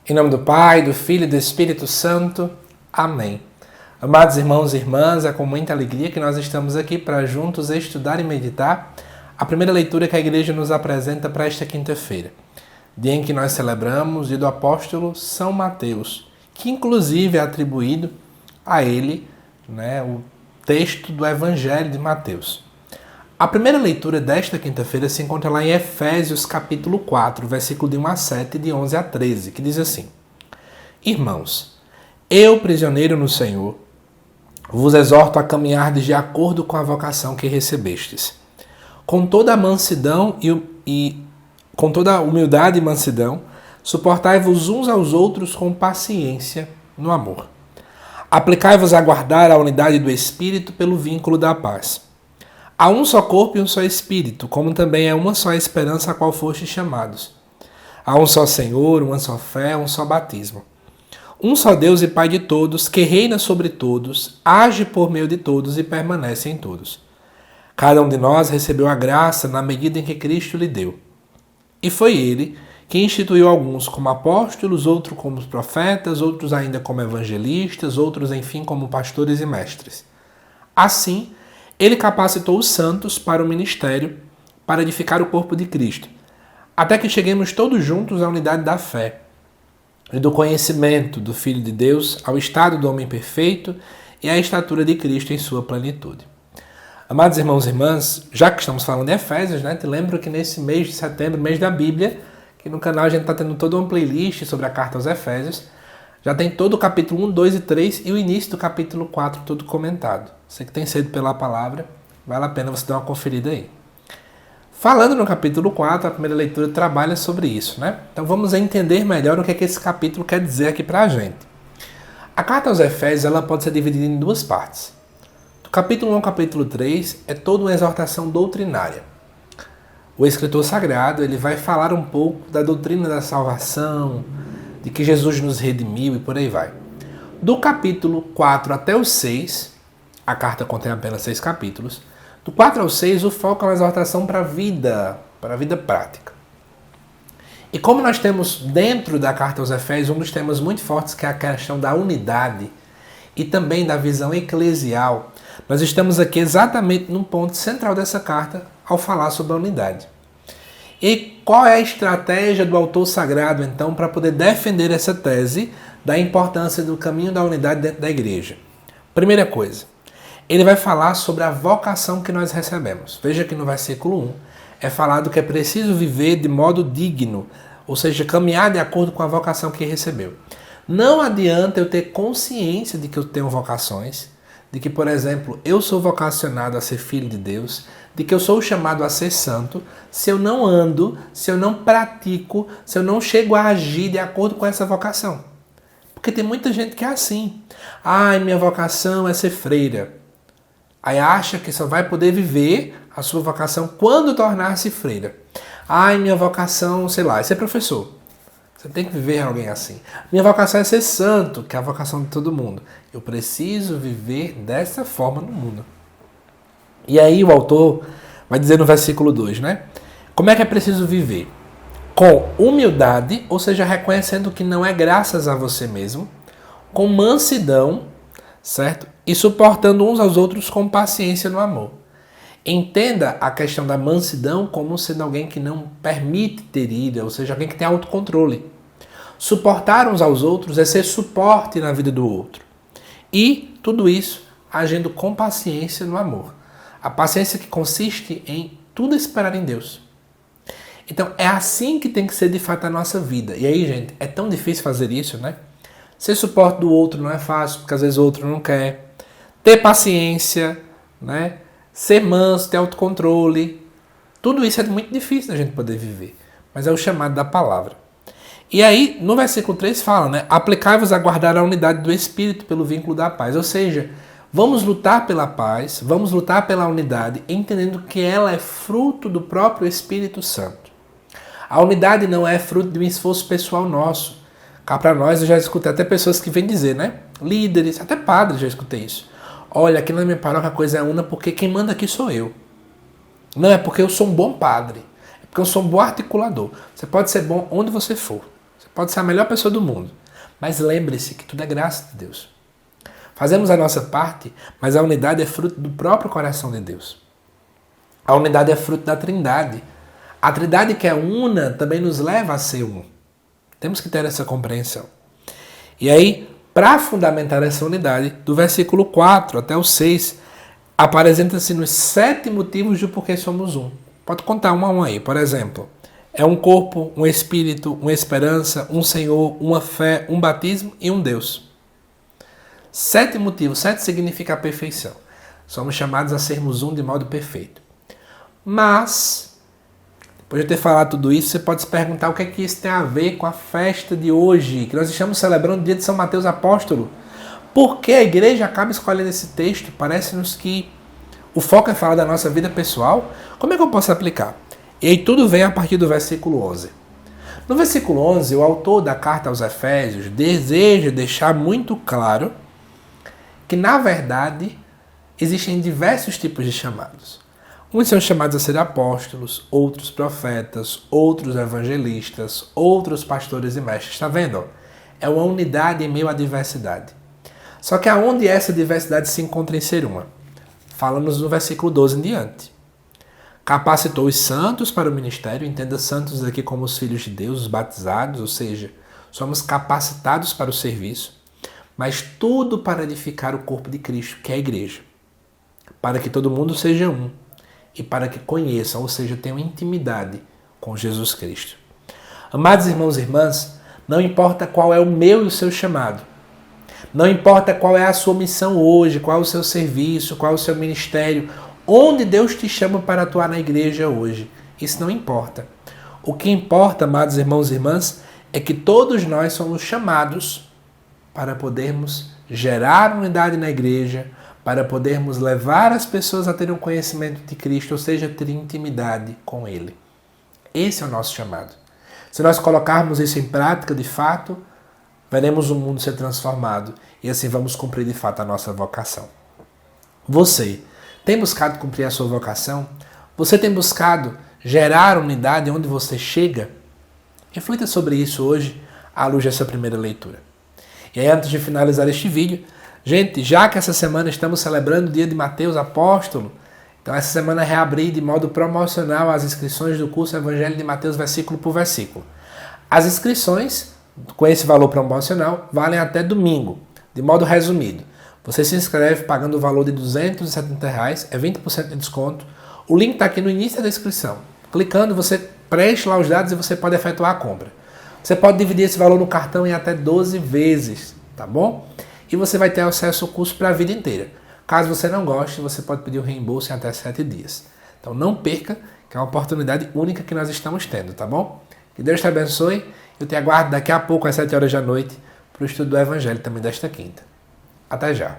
Em nome do Pai, do Filho e do Espírito Santo. Amém. Amados irmãos e irmãs, é com muita alegria que nós estamos aqui para juntos estudar e meditar a primeira leitura que a Igreja nos apresenta para esta quinta-feira, dia em que nós celebramos o dia do apóstolo São Mateus, que inclusive é atribuído a ele, o texto do Evangelho de Mateus. A primeira leitura desta quinta-feira se encontra lá em Efésios capítulo 4, versículo de 1 a 7 e de 11 a 13, que diz assim: Irmãos, eu, prisioneiro no Senhor, vos exorto a caminhardes de acordo com a vocação que recebestes, com toda a mansidão e com toda a humildade e mansidão, suportai-vos uns aos outros com paciência no amor. Aplicai-vos a guardar a unidade do Espírito pelo vínculo da paz. Há um só corpo e um só Espírito, como também é uma só esperança a qual fostes chamados. Há um só Senhor, uma só fé, um só batismo. Um só Deus e Pai de todos, que reina sobre todos, age por meio de todos e permanece em todos. Cada um de nós recebeu a graça na medida em que Cristo lhe deu. E foi Ele que instituiu alguns como apóstolos, outros como profetas, outros ainda como evangelistas, outros enfim como pastores e mestres. Assim, Ele capacitou os santos para o ministério, para edificar o corpo de Cristo, até que cheguemos todos juntos à unidade da fé e do conhecimento do Filho de Deus, ao estado do homem perfeito e à estatura de Cristo em sua plenitude. Amados irmãos e irmãs, já que estamos falando de Efésios, te lembro que nesse mês de setembro, mês da Bíblia, que no canal a gente está tendo toda uma playlist sobre a carta aos Efésios, já tem todo o capítulo 1, 2 e 3 e o início do capítulo 4 todo comentado. Você que tem sede pela palavra, vale a pena você dar uma conferida aí. Falando no capítulo 4, a primeira leitura trabalha sobre isso, Então vamos entender melhor o que esse capítulo quer dizer aqui pra gente. A carta aos Efésios ela pode ser dividida em duas partes. Do capítulo 1 ao capítulo 3 é toda uma exortação doutrinária. O escritor sagrado ele vai falar um pouco da doutrina da salvação, de que Jesus nos redimiu e por aí vai. Do capítulo 4 até o 6, a carta contém apenas 6 capítulos, do 4 ao 6 o foco é uma exortação para a vida prática. E como nós temos dentro da carta aos Efésios um dos temas muito fortes que é a questão da unidade e também da visão eclesial, nós estamos aqui exatamente num ponto central dessa carta ao falar sobre a unidade. E qual é a estratégia do autor sagrado, então, para poder defender essa tese da importância do caminho da unidade dentro da igreja? Primeira coisa, ele vai falar sobre a vocação que nós recebemos. Veja que no versículo 1 é falado que é preciso viver de modo digno, ou seja, caminhar de acordo com a vocação que recebeu. Não adianta eu ter consciência de que eu tenho vocações, de que, por exemplo, eu sou vocacionado a ser filho de Deus, de que eu sou chamado a ser santo, se eu não ando, se eu não pratico, se eu não chego a agir de acordo com essa vocação. Porque tem muita gente que é assim. Minha vocação é ser freira. Aí acha que só vai poder viver a sua vocação quando tornar-se freira. Minha vocação, é ser professor. Você tem que viver alguém assim. Minha vocação é ser santo, que é a vocação de todo mundo. Eu preciso viver dessa forma no mundo. E aí o autor vai dizer no versículo 2, Como é que é preciso viver? Com humildade, ou seja, reconhecendo que não é graças a você mesmo, com mansidão, certo? E suportando uns aos outros com paciência no amor. Entenda a questão da mansidão como sendo alguém que não permite ter ira, ou seja, alguém que tem autocontrole. Suportar uns aos outros é ser suporte na vida do outro. E tudo isso agindo com paciência no amor. A paciência que consiste em tudo esperar em Deus. Então é assim que tem que ser de fato a nossa vida. E aí, gente, é tão difícil fazer isso, Ser suporte do outro não é fácil, porque às vezes o outro não quer. Ter paciência, Ser manso, ter autocontrole. Tudo isso é muito difícil da gente poder viver. Mas é o chamado da palavra. E aí, no versículo 3 fala, Aplicai-vos a guardar a unidade do Espírito pelo vínculo da paz. Ou seja, vamos lutar pela paz, vamos lutar pela unidade, entendendo que ela é fruto do próprio Espírito Santo. A unidade não é fruto de um esforço pessoal nosso. Cá para nós, eu já escutei até pessoas que vêm dizer, líderes, até padres já escutei isso. Olha, aqui na minha paróquia a coisa é una porque quem manda aqui sou eu. Não é porque eu sou um bom padre, é porque eu sou um bom articulador. Você pode ser bom onde você for. Você pode ser a melhor pessoa do mundo, mas lembre-se que tudo é graça de Deus. Fazemos a nossa parte, mas a unidade é fruto do próprio coração de Deus. A unidade é fruto da Trindade. A Trindade que é una também nos leva a ser um. Temos que ter essa compreensão. E aí, para fundamentar essa unidade, do versículo 4 até o 6, apresenta-se nos 7 motivos de por que somos um. Pode contar um a um aí. Por exemplo, é um corpo, um espírito, uma esperança, um Senhor, uma fé, um batismo e um Deus. 7 motivos. 7 significa a perfeição. Somos chamados a sermos um de modo perfeito. Mas, depois de ter falado tudo isso, você pode se perguntar o que é que isso tem a ver com a festa de hoje, que nós estamos celebrando o dia de São Mateus Apóstolo. Por que a igreja acaba escolhendo esse texto? Parece-nos que o foco é falar da nossa vida pessoal. Como é que eu posso aplicar? E aí tudo vem a partir do versículo 11. No versículo 11, o autor da carta aos Efésios deseja deixar muito claro que, na verdade, existem diversos tipos de chamados. Uns são chamados a ser apóstolos, outros profetas, outros evangelistas, outros pastores e mestres. Está vendo? É uma unidade em meio à diversidade. Só que aonde essa diversidade se encontra em ser uma? Fala-nos no versículo 12 em diante. Capacitou os santos para o ministério, entenda santos aqui como os filhos de Deus, os batizados, ou seja, somos capacitados para o serviço, mas tudo para edificar o corpo de Cristo, que é a igreja, para que todo mundo seja um e para que conheçam, ou seja, tenham intimidade com Jesus Cristo. Amados irmãos e irmãs, não importa qual é o meu e o seu chamado, não importa qual é a sua missão hoje, qual é o seu serviço, qual é o seu ministério, onde Deus te chama para atuar na igreja hoje. Isso não importa. O que importa, amados irmãos e irmãs, é que todos nós somos chamados para podermos gerar unidade na igreja, para podermos levar as pessoas a terem um conhecimento de Cristo, ou seja, ter intimidade com Ele. Esse é o nosso chamado. Se nós colocarmos isso em prática, de fato, veremos o mundo ser transformado e assim vamos cumprir de fato a nossa vocação. Você tem buscado cumprir a sua vocação? Você tem buscado gerar unidade onde você chega? Reflita sobre isso hoje à luz dessa primeira leitura. E aí, antes de finalizar este vídeo, gente, já que essa semana estamos celebrando o dia de Mateus Apóstolo, então essa semana reabri de modo promocional as inscrições do curso Evangelho de Mateus versículo por versículo. As inscrições, com esse valor promocional, valem até domingo, de modo resumido. Você se inscreve pagando o valor de R$ 270, é 20% de desconto. O link está aqui no início da descrição. Clicando, você preenche lá os dados e você pode efetuar a compra. Você pode dividir esse valor no cartão em até 12 vezes, tá bom? E você vai ter acesso ao curso para a vida inteira. Caso você não goste, você pode pedir o reembolso em até 7 dias. Então não perca, que é uma oportunidade única que nós estamos tendo, tá bom? Que Deus te abençoe. Eu te aguardo daqui a pouco às 7 horas da noite para o estudo do Evangelho também desta quinta. Até já.